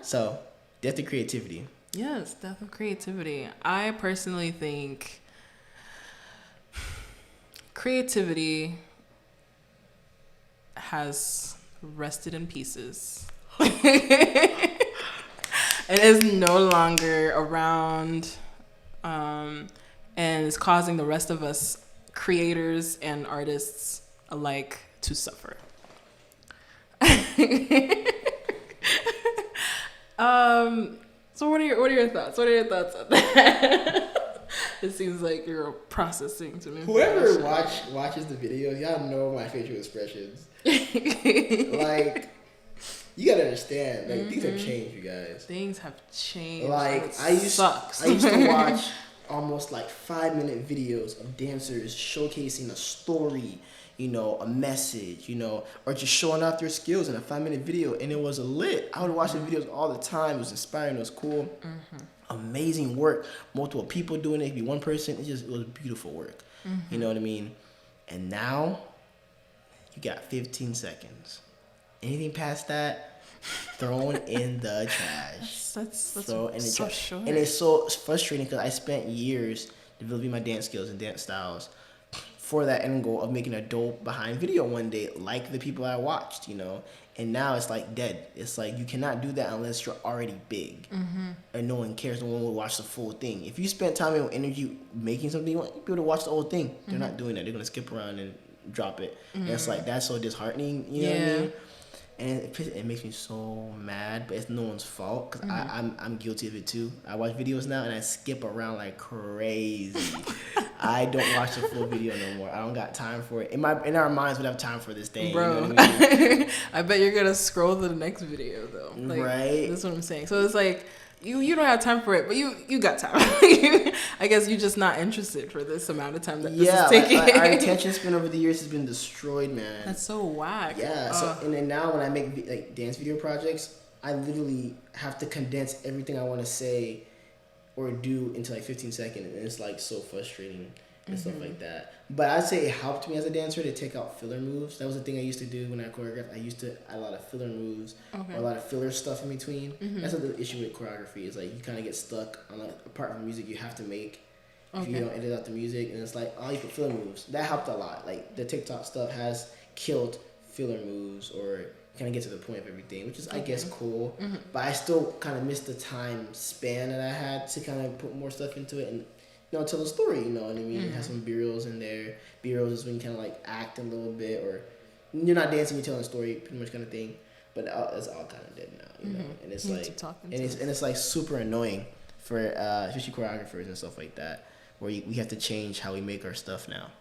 So, death of creativity. Yes, death of creativity. I personally think creativity has rested in pieces. It is no longer around, and is causing the rest of us creators and artists alike to suffer. So what are your thoughts? What are your thoughts on that? It seems like you're processing some information. Whoever watches the videos, y'all know my facial expressions. Like, you gotta understand, like, things have changed, you guys. Things have changed. Like, I used to watch almost like 5-minute videos of dancers showcasing a story, you know, a message, you know, or just showing off their skills in a 5-minute video, and it was lit. I would watch the videos all the time. It was inspiring. It was cool. Amazing work. Multiple people doing it. It could be one person. It was beautiful work. You know what I mean? And now, you got 15 seconds. Anything past that, thrown in the trash. That's so short. And it's so frustrating because I spent years developing my dance skills and dance styles for that end goal of making a dope behind video one day, like the people I watched, you know. And now it's like dead. It's like you cannot do that unless you're already big, and no one cares. No one will watch the full thing. If you spend time and energy making something, you want people to watch the whole thing. They're not doing that. They're gonna skip around and drop it. And it's like that's so disheartening. You know what I mean? And it makes me so mad, but it's no one's fault because I'm guilty of it too. I watch videos now and I skip around like crazy. I don't watch the full video no more. I don't got time for it. In our minds, we have time for this thing. Bro, you know what I mean? I bet you're gonna scroll to the next video though. Like, right? That's what I'm saying. So it's like you don't have time for it, but you got time. I guess you're just not interested for this amount of time that this is taking. Like our attention span over the years has been destroyed, man. That's so whack. Yeah. So and then now when I make like dance video projects, I literally have to condense everything I want to say or do into like 15 seconds, and it's like so frustrating and stuff like that. But I'd say it helped me as a dancer to take out filler moves. That was the thing I used to do when I choreographed. I used to add a lot of filler moves or a lot of filler stuff in between. That's the issue with choreography is like you kind of get stuck on like a part of music you have to make. If you don't edit out the music, and it's like, oh, you put filler moves. That helped a lot. Like the TikTok stuff has killed filler moves or kind of get to the point of everything, which is I guess cool. But I still kind of missed the time span that I had to kind of put more stuff into it and tell a story. You know what I mean? Have some B-rolls in there. B-rolls is when you kind of like act a little bit, or you're not dancing, you're telling a story, pretty much kind of thing. But it's all kind of dead now, you know. And it's like it's like super annoying for especially choreographers and stuff like that, where we have to change how we make our stuff now.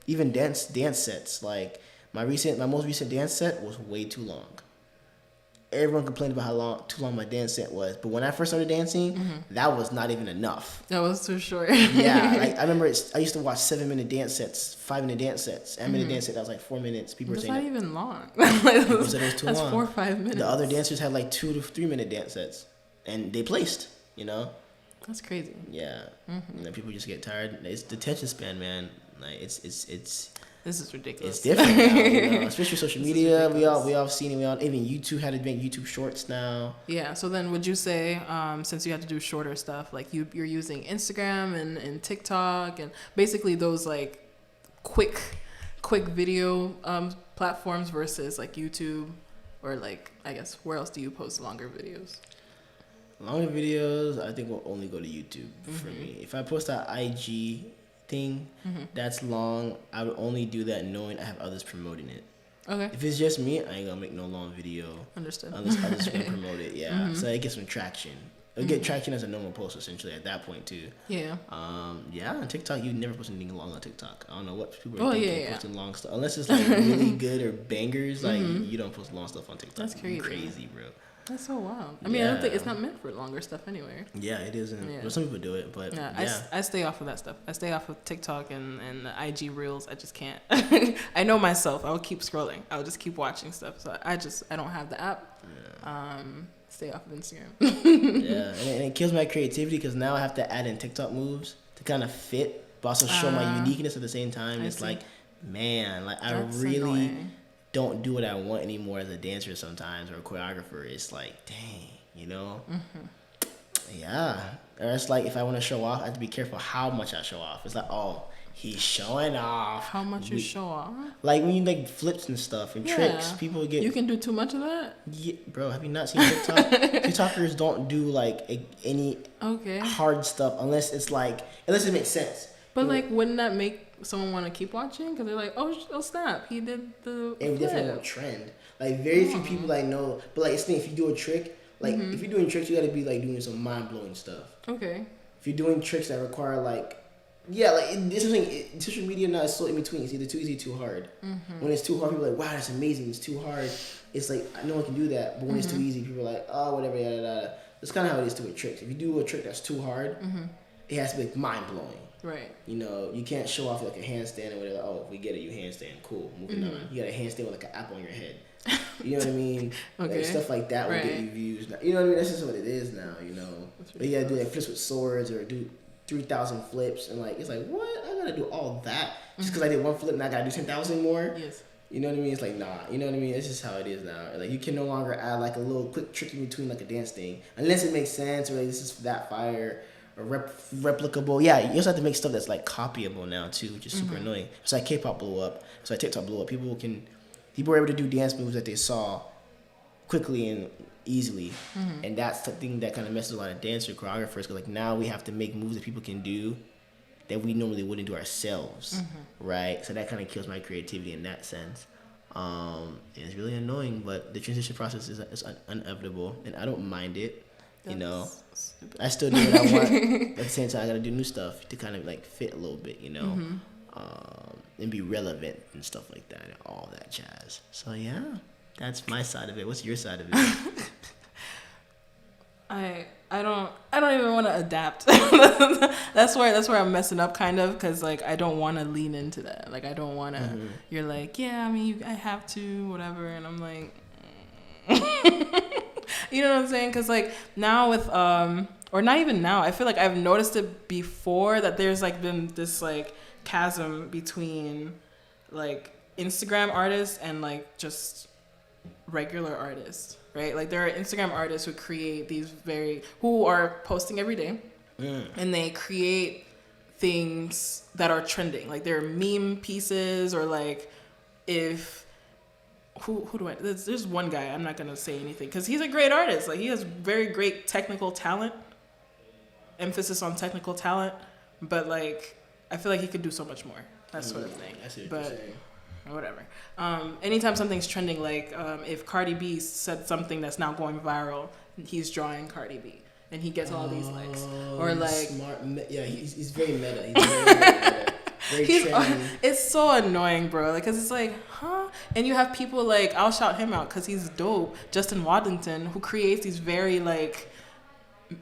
Even dance sets, like my most recent dance set was way too long. Everyone complained about too long my dance set was, but when I first started dancing, that was not even enough. That was too short. Yeah, like I remember I used to watch 7-minute dance sets, 5-minute dance sets, 8-minute dance set that was like 4 minutes. People were saying that's not even long. People said it was too long. That's 4 or 5 minutes. The other dancers had like 2 to 3-minute dance sets, and they placed. That's crazy. Yeah, people just get tired. It's the attention span, man. Like it's this is ridiculous. It's different now, especially social media. We all seen it. Even YouTube had to make YouTube Shorts now. Yeah. So then, would you say, since you had to do shorter stuff, like you're using Instagram and TikTok and basically those like quick video platforms versus like YouTube, or like I guess where else do you post longer videos? Longer videos, I think will only go to YouTube for me. If I post an IG thing that's long, I would only do that knowing I have others promoting it. Okay. If it's just me, I ain't gonna make no long video. Understood. Unless others gonna promote it, yeah. So it gets some traction. It'll get traction as a normal post essentially at that point too. Yeah. Yeah. On TikTok, you never post anything long on TikTok. I don't know what people are thinking posting long stuff unless it's like really good or bangers. Like you don't post long stuff on TikTok. That's crazy. Crazy, bro. That's so wild. I mean, I don't think it's not meant for longer stuff anyway. Yeah, it isn't. Yeah. Well, some people do it, but I stay off of that stuff. I stay off of TikTok and the IG Reels. I just can't. I know myself. I'll keep scrolling. I'll just keep watching stuff. So I don't have the app. Yeah. Stay off of Instagram. Yeah, and it kills my creativity because now I have to add in TikTok moves to kind of fit, but also show my uniqueness at the same time. It's like, man, like that's I really. Annoying. Don't do what I want anymore as a dancer sometimes or a choreographer. It's like, dang, you know. Yeah, or it's like if I want to show off, I have to be careful how much I show off. It's like, oh, he's showing off. How much you show off? Like when you like flips and stuff and tricks, people get. You can do too much of that. Yeah, bro, have you not seen TikTok? TikTokers don't do like any hard stuff unless it makes sense. But like, wouldn't that make someone want to keep watching? Because they're like, oh snap, he did the. It definitely won't trend. Like very few people like know, but like it's the thing, if you do a trick. Like, if you're doing tricks, you gotta be, like, doing some mind-blowing stuff. Okay. If you're doing tricks that require, like... social media now is so in between. It's either too easy or too hard. When it's too hard, people are like, wow, that's amazing. It's too hard. It's like, no one can do that. But when it's too easy, people are like, oh, whatever, yada, yada. That's kind of how it is with tricks. If you do a trick that's too hard, it has to be, like, mind-blowing. Right. You know, you can't show off, like, a handstand or whatever. Like, oh, we get it, you handstand. Cool. Moving on. You got a handstand with, like, an apple on your head. You know what I mean? Like stuff like that will get you views. You know what I mean? That's just what it is now, you know. But you gotta do like flips with swords or do 3,000 flips and like it's like what? I gotta do all that just because I did one flip and I gotta do 10,000 more. Yes. You know what I mean? It's like nah. You know what I mean? It's just how it is now. Like you can no longer add like a little quick trick in between like a dance thing unless it makes sense or like this is that fire or replicable. Yeah, you also have to make stuff that's like copyable now too, which is super annoying. It's like K-pop blew up. It's like TikTok blew up. People were able to do dance moves that they saw quickly and easily, and that's the thing that kind of messes a lot of dancer choreographers. Because like now we have to make moves that people can do that we normally wouldn't do ourselves, right? So that kind of kills my creativity in that sense. And it's really annoying, but the transition process is inevitable, and I don't mind it. You know, I still do what I want. At the same time, I got to do new stuff to kind of like fit a little bit, you know. And be relevant and stuff like that and all that jazz. So yeah, that's my side of it. What's your side of it? I don't even want to adapt. that's where I'm messing up kind of because like I don't want to lean into that. Like I don't want to. You're like, yeah, I mean, I have to, whatever, and I'm like, you know what I'm saying? Because like now with or not even now, I feel like I've noticed it before that there's like been this like chasm between like Instagram artists and like just regular artists, right? Like there are Instagram artists who create who are posting every day and they create things that are trending. Like they're meme pieces or like there's one guy, I'm not gonna say anything because he's a great artist. Like he has very great technical talent, emphasis on technical talent, but like I feel like he could do so much more. That sort of thing. I see what you're saying. Whatever. Anytime something's trending, like if Cardi B said something that's now going viral, he's drawing Cardi B, and he gets all these likes. Or like smart. Yeah, he's very meta. He's very meta. Very trendy. It's so annoying, bro. Like, cause it's like, huh? And you have people like I'll shout him out because he's dope. Justin Waddington, who creates these very like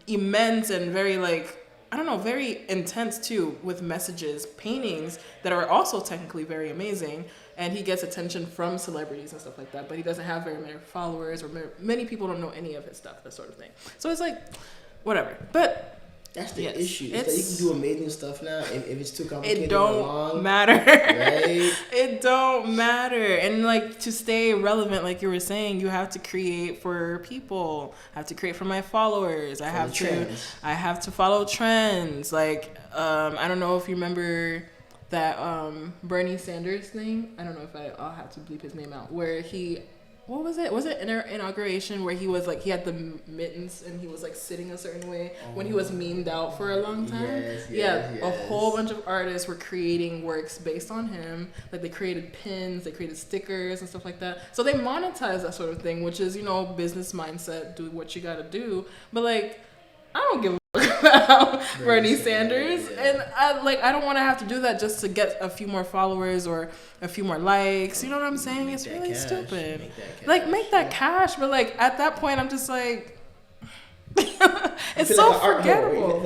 immense and very like. I don't know, very intense too, with messages, paintings that are also technically very amazing, and he gets attention from celebrities and stuff like that, but he doesn't have very many followers, or many people don't know any of his stuff, that sort of thing. So it's like, whatever. But that's the issue. It's that you can do amazing stuff now, and if it's too complicated, it don't matter. Right? It don't matter. And like to stay relevant, like you were saying, you have to create for people. I have to create for my followers. I have to follow trends. Like I don't know if you remember that Bernie Sanders thing. I don't know if I'll have to bleep his name out. Where he. What was it? Was it inauguration where he was like he had the mittens and he was like sitting a certain way when he was memed out for a long time? Yes. A whole bunch of artists were creating works based on him. Like they created pins, they created stickers and stuff like that. So they monetize that sort of thing, which is, you know, business mindset, do what you gotta do. But like, I don't give a about Bernie Sanders, and I don't want to have to do that just to get a few more followers or a few more likes. You know what I'm saying? It's really stupid. Make that cash, but like at that point, I'm just like, it's so forgettable.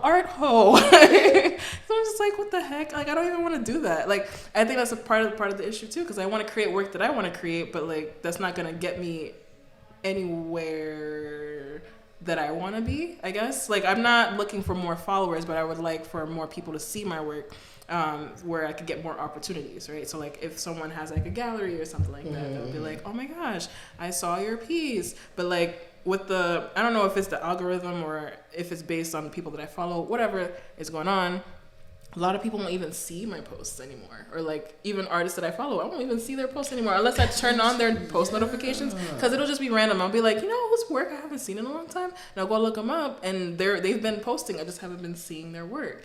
Art hole. So I'm just like, what the heck? Like I don't even want to do that. Like I think that's a part of the issue too, because I want to create work that I want to create, but like that's not gonna get me anywhere that I want to be, I guess. Like, I'm not looking for more followers, but I would like for more people to see my work, where I could get more opportunities, right? So, like, if someone has, like, a gallery or something like that, they'll be like, oh my gosh, I saw your piece. But, like, with the, I don't know if it's the algorithm or if it's based on the people that I follow, whatever is going on, a lot of people won't even see my posts anymore. Or, like, even artists that I follow, I won't even see their posts anymore unless I turn on their post notifications, because it'll just be random. I'll be like, whose work I haven't seen in a long time? And I'll go look them up, and they've been posting. I just haven't been seeing their work.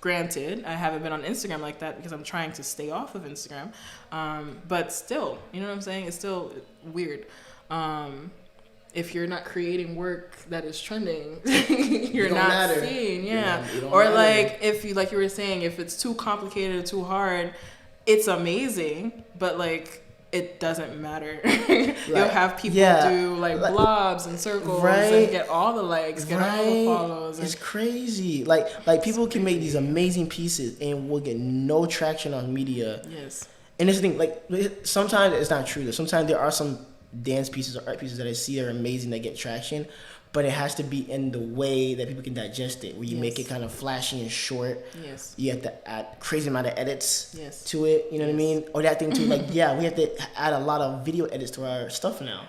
Granted, I haven't been on Instagram like that because I'm trying to stay off of Instagram. But still, you know what I'm saying? It's still weird. If you're not creating work that is trending, you're not seen. Yeah. Or matter. Like, if you, like you were saying, if it's too complicated or too hard, it's amazing, but like, it doesn't matter. You'll have people do like blobs and circles and get all the likes, get all the follows. It's crazy. Like people can make these amazing pieces and will get no traction on media. Yes. And this thing, like, sometimes it's not true. Sometimes there are some dance pieces or art pieces that I see are amazing that get traction, but it has to be in the way that people can digest it, where you make it kind of flashy and short. Yes. You have to add crazy amount of edits to it, you know what I mean? Or that thing too, like, we have to add a lot of video edits to our stuff now.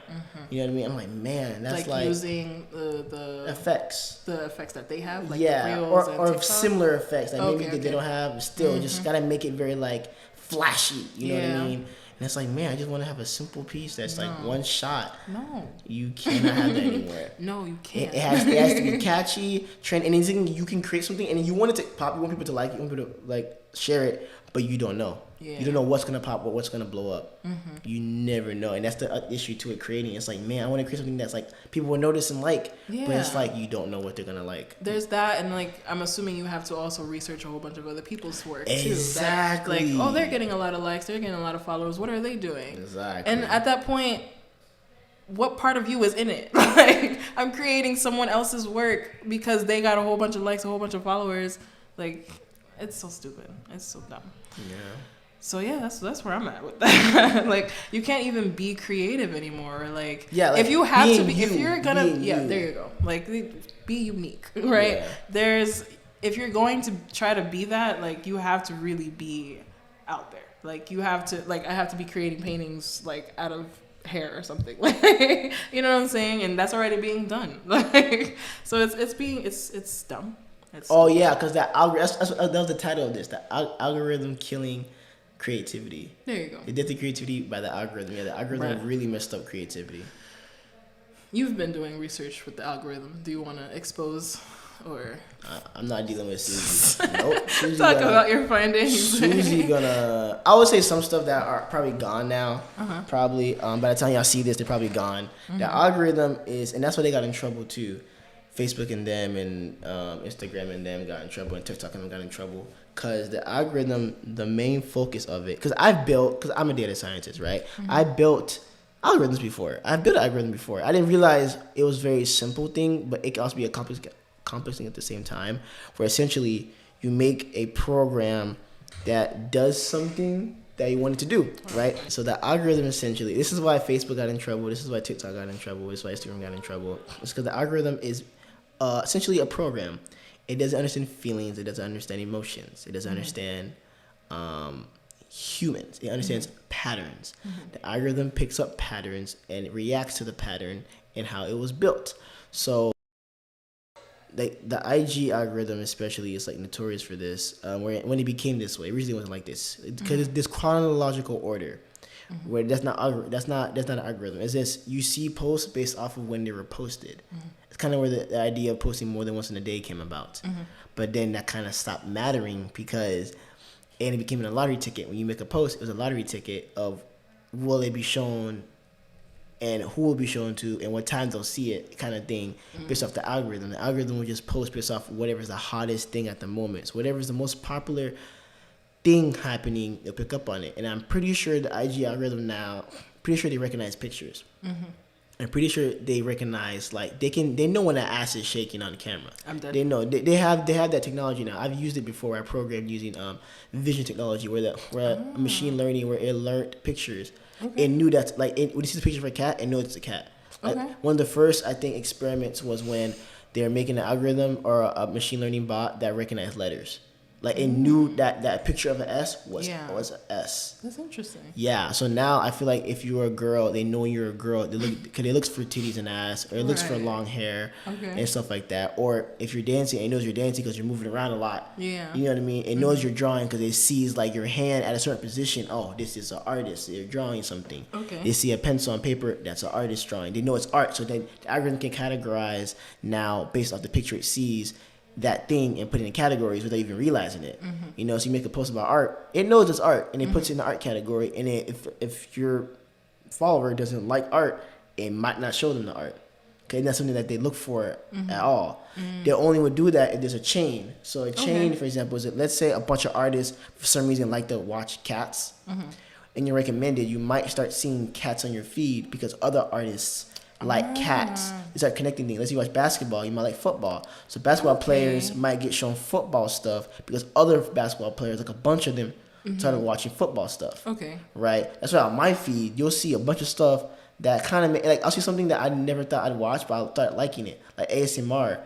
You know what I mean? I'm like, man, that's like using the effects. The effects that they have, like or similar effects that maybe they don't have, still just gotta make it very like flashy, you know what I mean? And it's like, man, I just want to have a simple piece that's like one shot. No. You cannot have that anymore. No, you can't. It has to be catchy, trend, and anything you can create something, and you want it to pop. You want people to like it, you want people to like share it, but you don't know. You don't know what's gonna pop or what's gonna blow up. You never know, and that's the issue to it creating. It's like, man, I want to create something that's like people will notice and like, but it's like you don't know what they're gonna like. There's that, and like I'm assuming you have to also research a whole bunch of other people's work too. Exactly. Like, they're getting a lot of likes, they're getting a lot of followers. What are they doing? Exactly. And at that point, what part of you is in it? Like, I'm creating someone else's work because they got a whole bunch of likes, a whole bunch of followers. Like, it's so stupid. It's so dumb. Yeah. So yeah, that's where I'm at with that. Like, you can't even be creative anymore. Like, like, if you have to be, you, if you're gonna, there you you go. Like, be unique, right? If you're going to try to be that, like, you have to really be out there. Like, you have to, like, I have to be creating paintings like out of hair or something. Like, you know what I'm saying? And that's already being done. Like, so it's dumb. Because that was the title of this, the algorithm killing creativity. There you go. They did the creativity by the algorithm. Yeah, the algorithm really messed up creativity. You've been doing research with the algorithm. Do you want to expose or? I'm not dealing with Susie. Nope. Susie Talk about your findings. Susie gonna. I would say some stuff that are probably gone now. Probably. By the time y'all see this, they're probably gone. The algorithm is, and that's why they got in trouble too. Facebook and them and Instagram and them got in trouble, and TikTok and them got in trouble. Because the algorithm, the main focus of it, because I'm a data scientist, right? I built algorithms before. I built an algorithm before. I didn't realize it was a very simple thing, but it can also be a complex thing at the same time, where essentially you make a program that does something that you want it to do, right? So the algorithm essentially, this is why Facebook got in trouble, this is why TikTok got in trouble, this is why Instagram got in trouble. It's because the algorithm is essentially a program. It doesn't understand feelings. It doesn't understand emotions. It doesn't understand humans. It understands patterns. The algorithm picks up patterns and it reacts to the pattern and how it was built. So the IG algorithm especially is like notorious for this. When it became this way, originally it wasn't like this because it's this chronological order. Where that's not an algorithm. It's just you see posts based off of when they were posted. It's kind of where the idea of posting more than once in a day came about. But then that kind of stopped mattering because it became a lottery ticket. When you make a post, it was a lottery ticket of will it be shown and who will be shown to and what times they'll see it kind of thing based off the algorithm. The algorithm will just post based off whatever's the hottest thing at the moment. So whatever's the most popular thing happening, they'll pick up on it. And I'm pretty sure the IG algorithm now, pretty sure they recognize pictures. I'm pretty sure they recognize, like, they know when an ass is shaking on the camera. I'm dead. They know they have that technology now. I've used it before. I programmed using vision technology where machine learning where it learned pictures. It knew that, like, when it sees a picture of a cat, it knows it's a cat. Okay. One of the first, I think, experiments was when they were making an algorithm or a machine learning bot that recognized letters. Like it knew that picture of an S was an S. That's interesting. Yeah, so now I feel like if you're a girl, they know you're a girl. They look because it looks for titties and ass, or it looks for long hair and stuff like that. Or if you're dancing, it knows you're dancing because you're moving around a lot. Yeah, you know what I mean. It knows you're drawing because it sees like your hand at a certain position. Oh, this is an artist. They're drawing something. Okay. They see a pencil on paper. That's an artist drawing. They know it's art, so then the algorithm can categorize now based off the picture it sees that thing and put it in categories without even realizing it. You know, so you make a post about art, it knows it's art and it puts it in the art category. And if your follower doesn't like art, it might not show them the art. Okay, that's something that they look for at all. They only would do that if there's a chain. So a chain, for example, is that let's say a bunch of artists for some reason like to watch cats, and you're recommended, you might start seeing cats on your feed because other artists like cats. They start connecting things. Let's say you watch basketball, you might like football. So basketball players might get shown football stuff because other basketball players, like a bunch of them, started watching football stuff. Okay. Right? That's why on my feed, you'll see a bunch of stuff that kind of, like, I'll see something that I never thought I'd watch, but I started liking it. Like ASMR.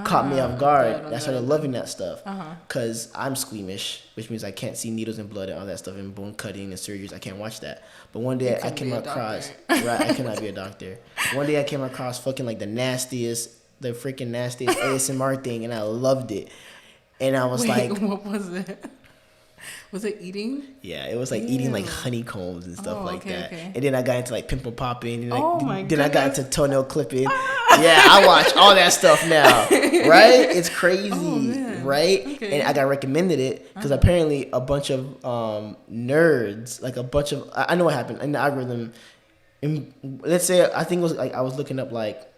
Caught me off guard. I started loving that stuff because I'm squeamish, which means I can't see needles and blood and all that stuff and bone cutting and surgeries. I can't watch that. But one day I came across, I cannot be a doctor. One day I came across fucking like the freaking nastiest ASMR thing, and I loved it. And I was like, what was it? Was it eating? Yeah, it was like eating like honeycombs and stuff like that. Okay. And then I got into like pimple popping. And then I got into toenail clipping. Yeah, I watch all that stuff now. Right? It's crazy. Right? Okay. And I got recommended it because apparently a bunch of nerds, like a bunch of, I know what happened in the algorithm. Let's say, I think it was like, I was looking up like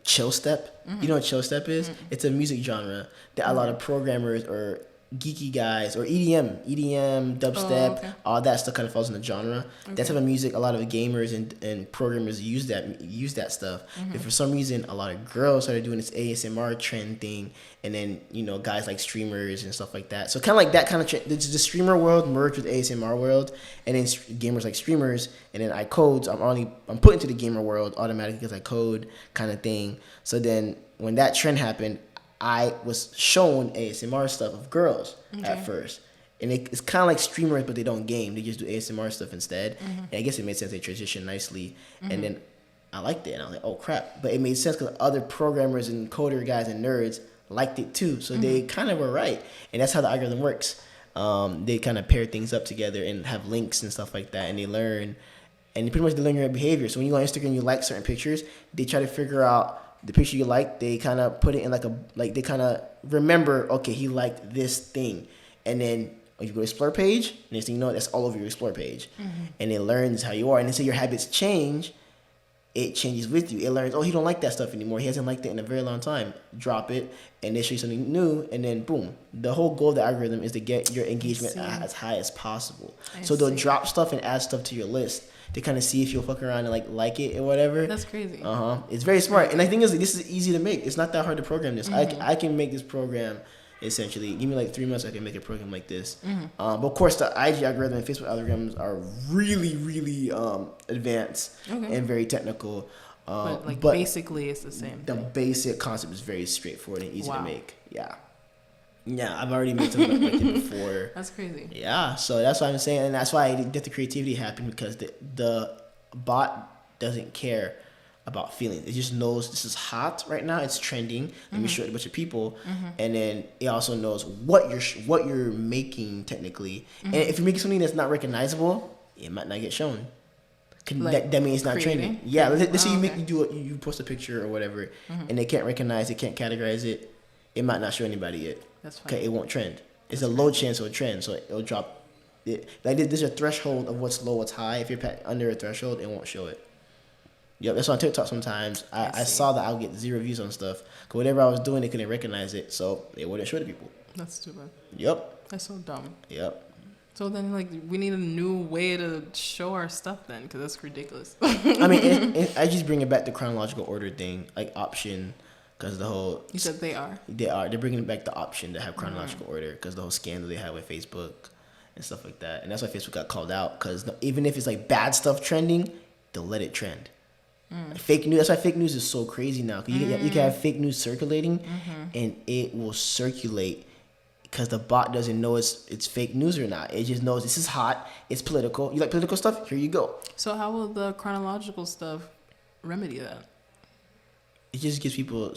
chill step. You know what chill step is? It's a music genre that a lot of programmers or geeky guys or EDM, dubstep, all that stuff kind of falls in the genre. That type of music, a lot of gamers and programmers use that stuff. But for some reason, a lot of girls started doing this ASMR trend thing, and then guys like streamers and stuff like that. So kind of like that kind of trend. The streamer world merged with the ASMR world, and then gamers like streamers, and then I codes. I'm put into the gamer world automatically because I code kind of thing. So then when that trend happened, I was shown ASMR stuff of girls at first. And it's kind of like streamers, but they don't game. They just do ASMR stuff instead. And I guess it made sense. They transitioned nicely. And then I liked it. And I was like, oh, crap. But it made sense because other programmers and coder guys and nerds liked it too. So they kind of were right. And that's how the algorithm works. They kind of pair things up together and have links and stuff like that. And they learn. And pretty much they learn your behavior. So when you go on Instagram, you like certain pictures. They try to figure out the picture you like, they kind of put it in they kind of remember, okay, he liked this thing. And then when you go to explore page, next thing you know, that's all over your explore page. And it learns how you are. And then so your habits change, it changes with you. It learns, oh, he don't like that stuff anymore. He hasn't liked it in a very long time. Drop it, and they show you something new, and then boom. The whole goal of the algorithm is to get your engagement as high as possible. So they'll drop stuff and add stuff to your list to kind of see if you'll fuck around and like it or whatever. That's crazy. It's very smart. And the thing is, this is easy to make. It's not that hard to program this. I can make this program essentially. Give me like 3 months, I can make a program like this. But of course, the IG algorithm and Facebook algorithms are really, really advanced and very technical. But basically, it's the same. The basic concept is very straightforward and easy to make. Yeah, I've already made something like it before. That's crazy. Yeah, so that's what I'm saying, and that's why I get the creativity happen because the bot doesn't care about feelings. It just knows this is hot right now. It's trending. Let me show it to a bunch of people, and then it also knows what you're making technically. And if you're making something that's not recognizable, it might not get shown. That means it's not trending. Yeah, let's say you post a picture or whatever, and they can't recognize it, can't categorize it. It might not show anybody it. That's fine. Okay, it won't trend. It's a low chance it'll trend, so it'll drop. There's a threshold of what's low, what's high. If you're under a threshold, it won't show it. Yep, that's on TikTok sometimes. I saw that I would get 0 views on stuff. Because whatever I was doing, they couldn't recognize it, so it wouldn't show to people. That's stupid. Yep. That's so dumb. Yep. So then, we need a new way to show our stuff then, because that's ridiculous. I mean, I just bring it back to chronological order thing, like option. Because the whole... You said they are? They're bringing back the option to have chronological order because the whole scandal they had with Facebook and stuff like that. And that's why Facebook got called out because even if it's like bad stuff trending, they'll let it trend. Fake news. That's why fake news is so crazy now. 'Cause you can have fake news circulating, and it will circulate because the bot doesn't know it's fake news or not. It just knows this is hot. It's political. You like political stuff? Here you go. So how will the chronological stuff remedy that? It just gives people.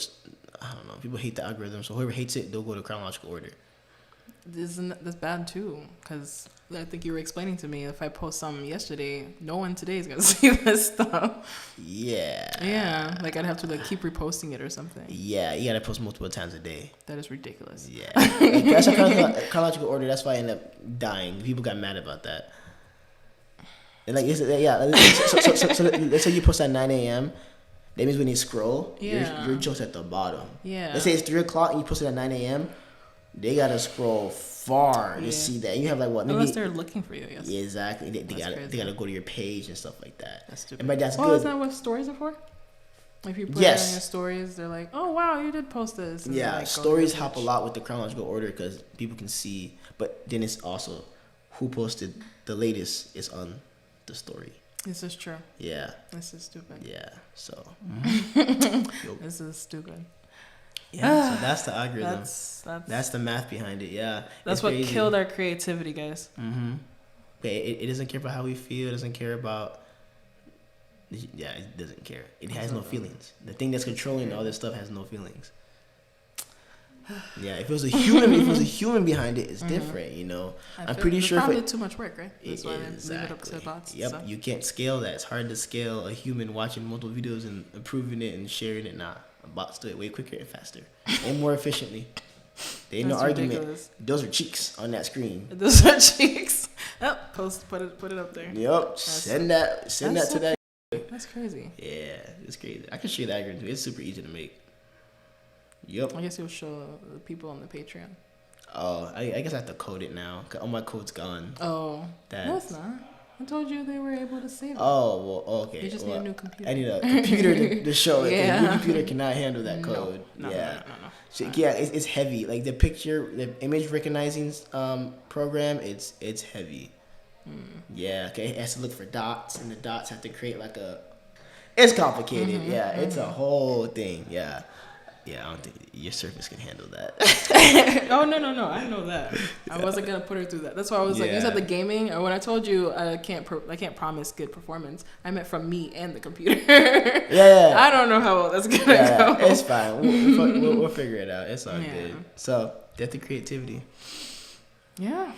I don't know. People hate the algorithm, so whoever hates it, they'll go to chronological order. That's bad too, because I think you were explaining to me if I post something yesterday, no one today is gonna see this stuff. Yeah. Yeah, like I'd have to like keep reposting it or something. Yeah, you gotta post multiple times a day. That is ridiculous. Yeah, like, that's a chronological order. That's why I ended up dying. People got mad about that. And like, so let's say you post at 9 a.m. That means when you scroll, your joke's at the bottom. Yeah. Let's say it's 3 o'clock and you post it at 9 a.m. They gotta scroll far to see that. And you have like what? Maybe, unless they're looking for you, yes. Yeah, exactly. They gotta go to your page and stuff like that. That's stupid. But that's good. Isn't that what stories are for? If you put it on your stories, they're like, "Oh wow, you did post this." And yeah, like, stories help a lot with the chronological order because people can see. But then it's also who posted the latest is on the story. This is true. Yeah. This is stupid. Yeah. So. This is stupid. Yeah. So that's the algorithm. That's the math behind it. Yeah. That's what killed our creativity, guys. It doesn't care about how we feel. It doesn't care about. Yeah, it doesn't care. It has no feelings. The thing that's controlling all this stuff has no feelings. Yeah, if it was a human behind it, it's different, you know. I'm pretty sure probably too much work, right? That's why they leave it up to bots. Yep, so. You can't scale that. It's hard to scale a human watching multiple videos and improving it and sharing it. Nah, bots do it way quicker and faster and more efficiently. There ain't no argument. Ridiculous. Those are cheeks on that screen. Those are cheeks. Oh, put it up there. Yep, send that to that. That's crazy. Yeah, it's crazy. I can show you the algorithm. It's super easy to make. Yep. I guess you'll show the people on the Patreon. Oh, I guess I have to code it now. 'Cause all my code's gone. Oh, no, it's not. I told you they were able to save it. Oh, well, okay. You just need a new computer. I need a computer to show it. Yeah. Your computer cannot handle that code. No. So, yeah, it's heavy. Like the image recognizing program, it's heavy. Yeah, okay. It has to look for dots, and the dots have to create like it's complicated. It's a whole thing. Yeah, I don't think your Surface can handle that. Oh no! I know that. I wasn't gonna put her through that. That's why I was like, you said the gaming. When I told you I can't promise good performance, I meant from me and the computer. Yeah. I don't know how well that's gonna go. It's fine. We'll figure it out. It's all good. So that's the creativity. Yeah.